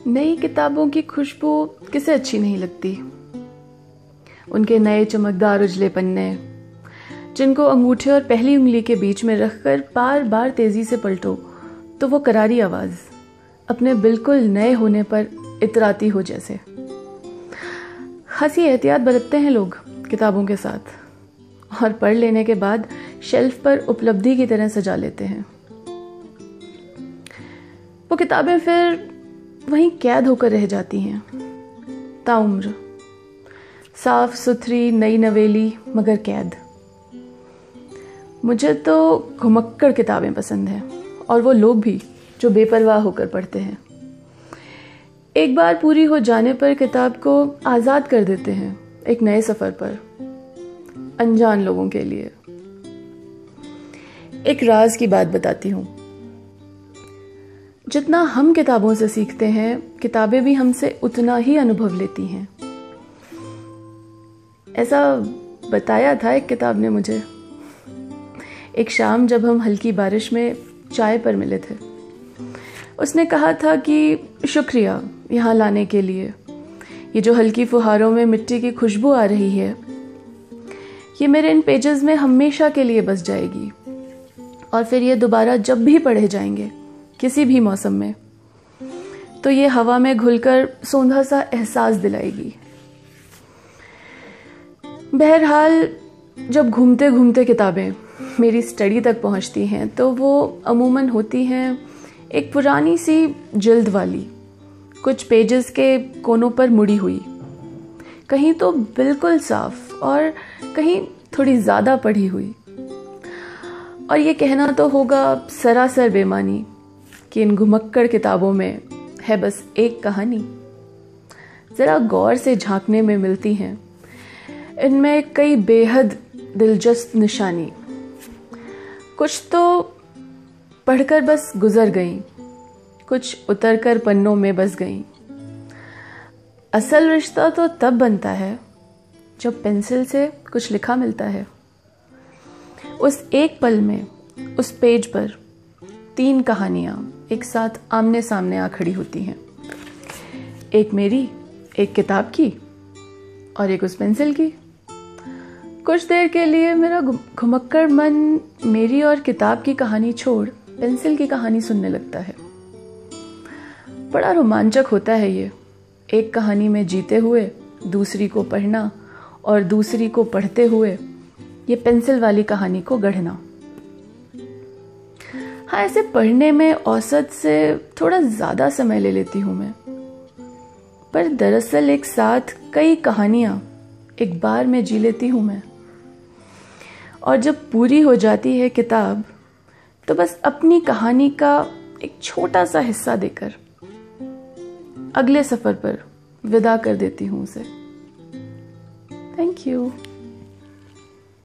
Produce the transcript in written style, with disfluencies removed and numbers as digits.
नई किताबों की खुशबू किसे अच्छी नहीं लगती। उनके नए चमकदार उजले पन्ने, जिनको अंगूठे और पहली उंगली के बीच में रखकर बार बार तेजी से पलटो तो वो करारी आवाज अपने बिल्कुल नए होने पर इतराती हो जैसे। खासी एहतियात बरतते हैं लोग किताबों के साथ और पढ़ लेने के बाद शेल्फ पर उपलब्धि की तरह सजा लेते हैं। वो किताबें फिर वहीं कैद होकर रह जाती हैं ताउम्र, साफ सुथरी नई नवेली मगर कैद। मुझे तो घुमक्कड़ किताबें पसंद हैं और वो लोग भी जो बेपरवाह होकर पढ़ते हैं। एक बार पूरी हो जाने पर किताब को आज़ाद कर देते हैं एक नए सफ़र पर, अनजान लोगों के लिए। एक राज की बात बताती हूँ। जितना हम किताबों से सीखते हैं, किताबें भी हमसे उतना ही अनुभव लेती हैं। ऐसा बताया था एक किताब ने मुझे। एक शाम जब हम हल्की बारिश में चाय पर मिले थे, उसने कहा था कि शुक्रिया यहाँ लाने के लिए। ये जो हल्की फुहारों में मिट्टी की खुशबू आ रही है, ये मेरे इन पेजेस में हमेशा के लिए बस जाएगी और फिर ये दोबारा जब भी पढ़े जाएंगे किसी भी मौसम में, तो ये हवा में घुलकर सोंधा सा एहसास दिलाएगी। बहरहाल, जब घूमते घूमते किताबें मेरी स्टडी तक पहुंचती हैं तो वो अमूमन होती हैं एक पुरानी सी जिल्द वाली, कुछ पेजेस के कोनों पर मुड़ी हुई, कहीं तो बिल्कुल साफ और कहीं थोड़ी ज़्यादा पढ़ी हुई। और ये कहना तो होगा सरासर बेमानी कि इन घुमक्कड़ किताबों में है बस एक कहानी। ज़रा गौर से झांकने में मिलती हैं इनमें कई बेहद दिलचस्प निशानी। कुछ तो पढ़कर बस गुजर गईं, कुछ उतरकर पन्नों में बस गईं। असल रिश्ता तो तब बनता है जब पेंसिल से कुछ लिखा मिलता है। उस एक पल में, उस पेज पर 3 कहानियां एक साथ आमने सामने आ खड़ी होती हैं। एक मेरी, एक किताब की और एक उस पेंसिल की। कुछ देर के लिए मेरा घुमक्कड़ मन मेरी और किताब की कहानी छोड़ पेंसिल की कहानी सुनने लगता है। बड़ा रोमांचक होता है ये, एक कहानी में जीते हुए दूसरी को पढ़ना और दूसरी को पढ़ते हुए ये पेंसिल वाली कहानी को गढ़ना। हाँ, ऐसे पढ़ने में औसत से थोड़ा ज़्यादा समय ले लेती हूँ मैं, पर दरअसल एक साथ कई कहानियाँ एक बार में जी लेती हूँ मैं। और जब पूरी हो जाती है किताब तो बस अपनी कहानी का एक छोटा सा हिस्सा देकर अगले सफ़र पर विदा कर देती हूँ उसे। Thank you.